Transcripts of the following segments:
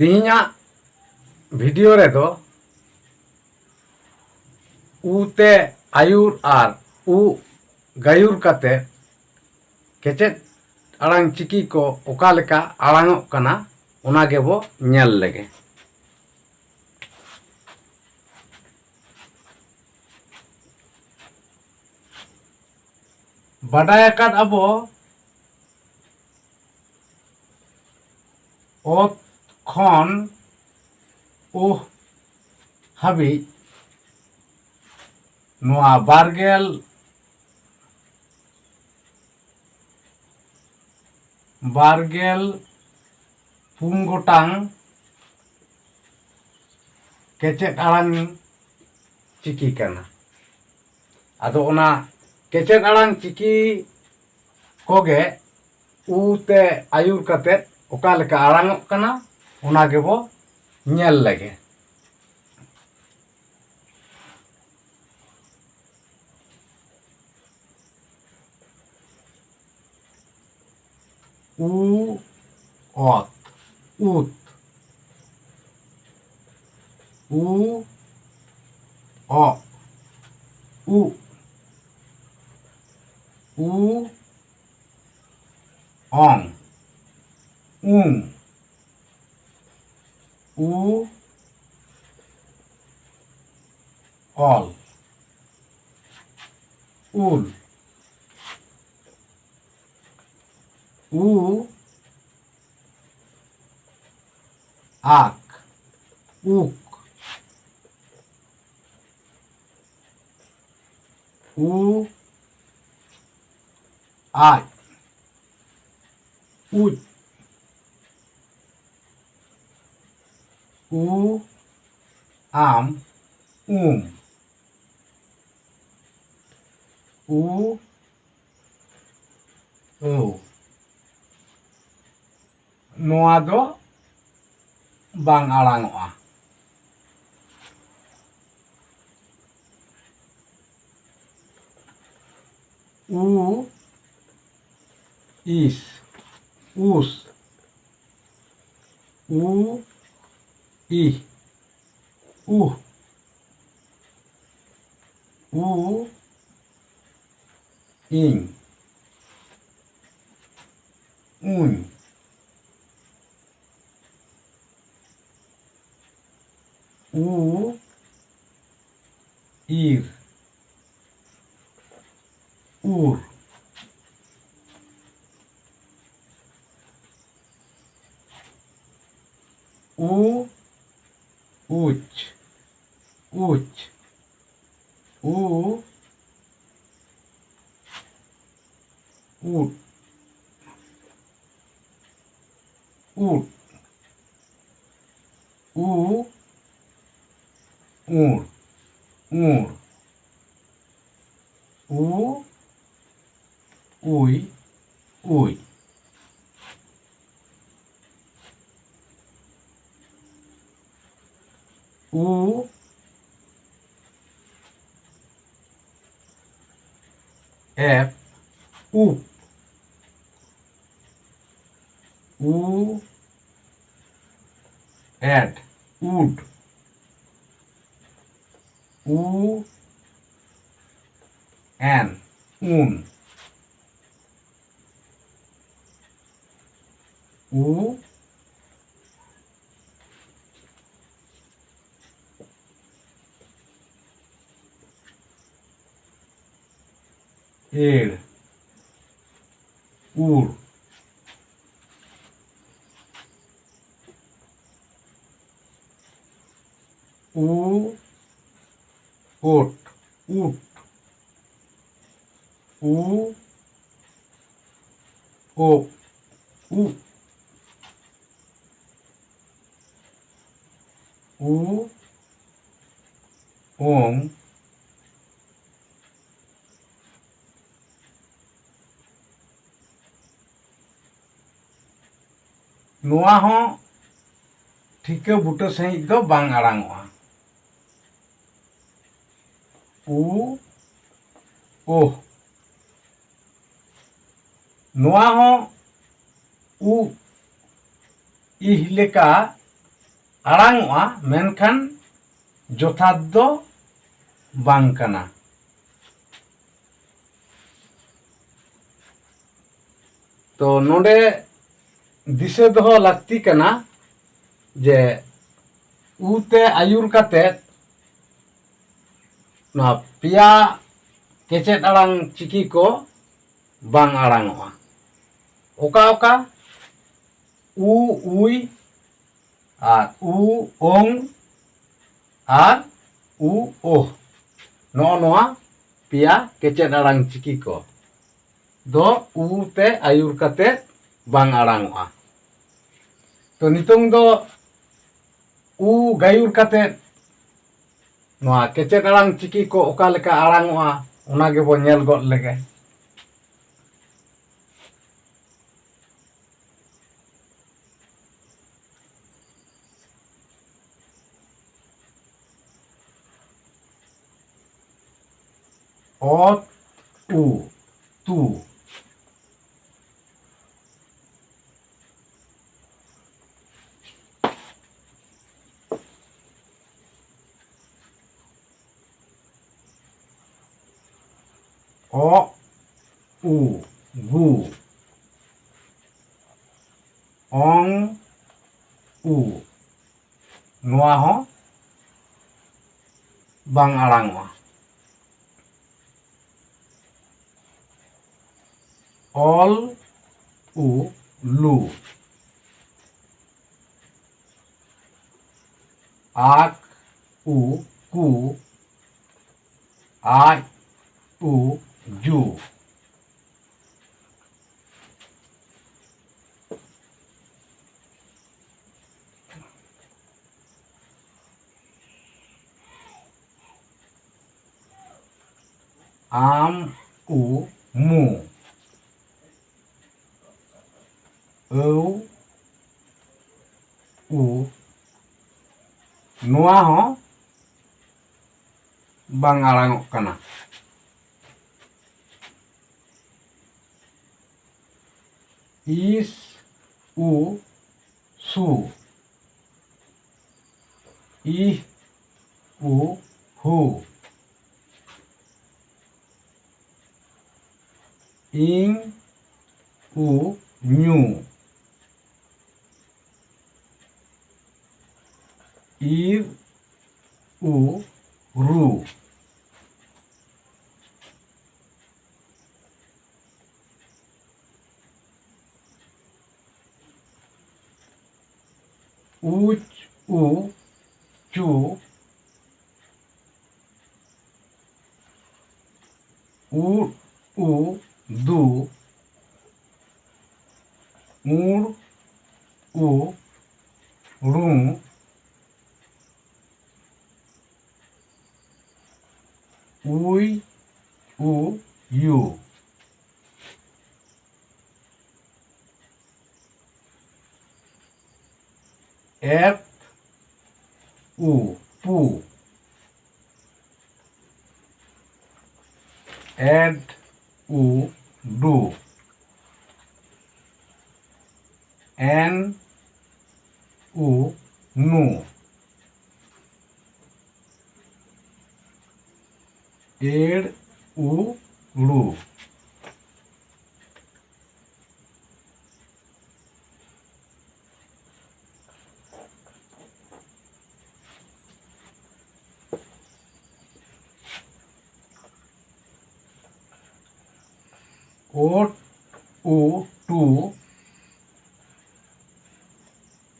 तीना वीडियो रे दो ऊते आयुर आर ऊ गायुर काते केचेद आड़ांग चिकी को ओका लेका आड़ांगोग कना ओना गेबो नेल लेगे। बाडाय आकाद आबो ओत खन उह हाबि नोआ बारगेल पुन गोटांग केचेद आड़ांग चिकी कना। आदो ओना केचेद आड़ांग चिकी कोगे ऊते आयुर काते ओका लेका आड़ांगोग कना ओना गेबो नेल लेगे। ऊ ओत ऊत ऊ ओ ऊ ऊ ओंग ऊंग ऊ ऑल ऊल ऊ आक ऊक ऊ आज उज ऊ आम ऊम ऊ औ नोआ दो बांग आड़ांगोआ। ऊ इस उस ऊ इ उह ऊ इंग ऊन ऊ ईर ऊर ऊ उच उच ऊ ऊट ऊट ऊ ऊर ऊर ऊ उई उई ऊ एप ऊप ऊ एड ऊड ऊ एन ऊन ऊ एड़ ऊर ऊ ओट ऊट ऊ ओ ऊ ऊ ओंग नोआ हो ठीका बुटा सही दो बांग आड़ांगोआ। ऊ ओह नोआ हो ऊ इह लेका ᱟᱲᱟᱝᱚᱜᱼᱟ, ᱢᱮᱱᱠᱷᱟन ᱡᱚᱛᱷᱟᱛ ᱫᱚ ᱵᱟᱝ ᱠᱟᱱᱟ। ᱛᱚ ᱱᱚᱰᱮ ᱫᱤᱥᱟᱹ ᱫᱚᱦᱚ ᱞᱟᱹᱠᱛᱤ ᱠᱟᱱᱟ ᱡᱮ ᱩ তে আয়ুর কাতেদ ᱱᱚᱣᱟ ᱯᱮᱭᱟ ᱠᱮᱪᱮᱫ আড়াং চিকি ᱠᱚ ᱵᱟᱝ আড়াᱝᱚᱜᱼᱟ। ᱚᱠᱟ ᱚᱠᱟ? উ উই আর উ ওং আর উ ওহ, ᱱᱚᱜᱼᱚ ᱱᱚᱣᱟ ᱯᱮᱭᱟ ᱠᱮᱪᱮᱫ আড়াং চিকি ᱠᱚ ᱫᱚ উ তে আয়ুর কাতেদ bang arangoa। তো নিতং do উ গায়ুর কাতে নোয়া কেচেদ আড়াং চিকি ko oka leka arangoa ona gebo nyel god lege। ᱚᱛ উ তু, অ উ গু, অং উ নোয়া হো bang arangoa। অল উ লু, আক উ কু, আই উ জু, আম উ মু, ঔ উ নোয়া হো bang arangok kana। ইস উ সু, ইহ উ হু, ইং উ নু, ইর উ রু, উচ উ চু, উ উ দু, উড় উ রু, উই উ ইউ, এফ উ পু, এড উ ডু, এন উ নু, এড় উ রু। ওট উ টু,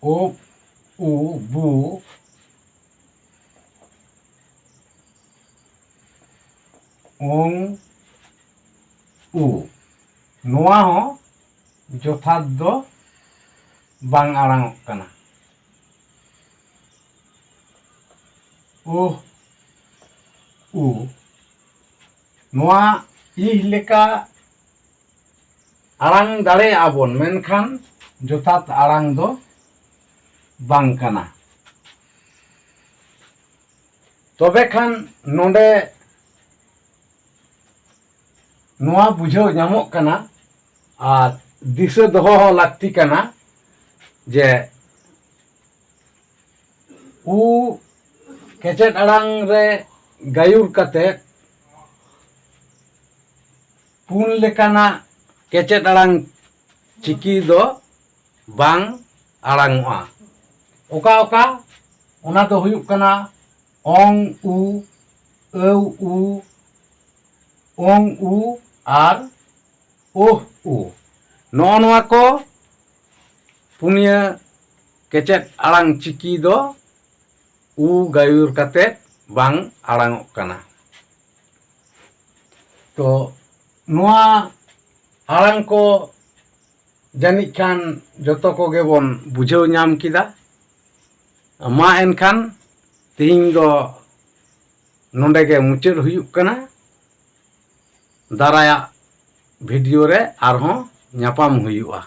ও উ বু, ওং উ নোয়া হো যথার্থ do bang arangok kana। ওহ উ নোয়া ih leka আড়াং দাড়েয়াগᱼᱟ ᱵᱚᱱ, ᱢᱮᱱᱠᱷᱟᱱ ᱡᱚᱛᱷᱟᱛ আড়াং do bang kana। তবে খান নোডে নোয়া বুঝাও ᱧᱟᱢᱚᱜ kana আর দিশে দহ লাকতি kana যে ᱩ ᱠᱮᱪᱮᱫ ᱟᱲᱟᱝ ᱨᱮ ᱜᱟᱹᱭᱩᱨ ᱠᱟᱛᱮᱫ ᱯᱩᱱ ᱞᱮᱠᱟᱱᱟᱜ ᱠᱮᱪᱮᱫ ᱟᱲᱟᱝ ᱪᱤᱠᱤ ᱫᱚ ᱵᱟᱝ ᱟᱲᱟᱝᱚᱜᱼᱟ᱾ ᱚᱠᱟ ᱚᱠᱟ? ᱚᱱᱟ ᱫᱚ ᱦᱩᱭᱩᱜ ᱠᱟᱱᱟ ᱚᱝ ᱩ, ᱟᱹᱣ ᱩ, ᱚᱝ ᱩ ᱟᱨ ᱳᱦ ᱩ। ᱱᱚᱜᱼᱚ ᱱᱚᱣᱟ ᱠᱚ ᱯᱩᱱᱭᱟᱹ ᱠᱮᱪᱮᱫ ᱟᱲᱟᱝ ᱪᱤᱠᱤ ᱫᱚ ᱩ ᱜᱟᱹᱭᱩᱨ ᱠᱟᱛᱮᱫ ᱵᱟᱝ ᱟᱲᱟᱝᱚᱜ ᱠᱟᱱᱟ। ᱛᱚ ᱱᱚᱣᱟ ᱟᱲᱟᱝ ᱠᱚ ᱡᱟᱹᱱᱤᱡ ᱠᱷᱟᱱ ᱡᱚᱛᱚ ᱠᱚᱜᱮ ᱵᱚᱱ ᱵᱩᱡᱷᱟᱹᱣ ᱧᱟᱢ ᱠᱮᱫᱟ। ᱢᱟ ᱮᱱᱠᱷᱟᱱ ᱛᱤᱦᱤᱧ ᱫᱚ ᱱᱚᱰᱮ ᱜᱮ ᱢᱩᱪᱟᱹᱫ ᱦᱩᱭᱩᱜ ᱠᱟᱱᱟ। ᱫᱟᱨᱟᱭᱟᱜ ᱵᱷᱤᱰᱤᱭᱳ ᱨᱮ ᱟᱨᱦᱚᱸ ᱧᱟᱯᱟᱢ ᱦᱩᱭᱩᱜᱼᱟ।